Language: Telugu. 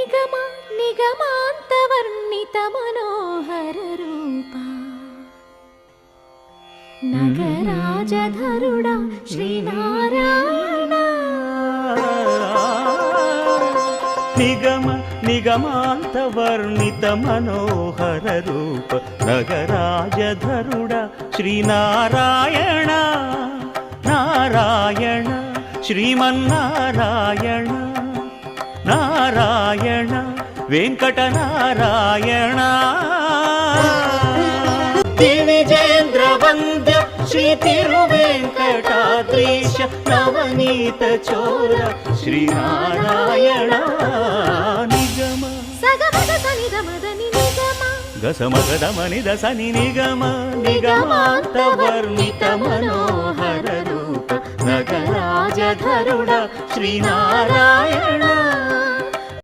నిగమ నిగమాంతవర్ణిత మనోహర రూపా నగరాజధరుడా శ్రీనారాయణ నిగమ నిగమాంతవర్ణిత మనోహర రూప నగరాజధరుడా శ్రీనారాయణ నారాయణ శ్రీమన్నారాయణ నారాయణ వెంకటనారాయణ దివిజేంద్ర వంద్య శ్రీ తిరువెంకటాద్రీశ నవనీత చోర శ్రీనారాయణ నిగమ సగమగ సనిదమదని నిగమ గసమగదమని దసని నిగమ నిగమాంతవర్ణిత మనోహర రూప నగరాజధరుడ శ్రీనారాయణ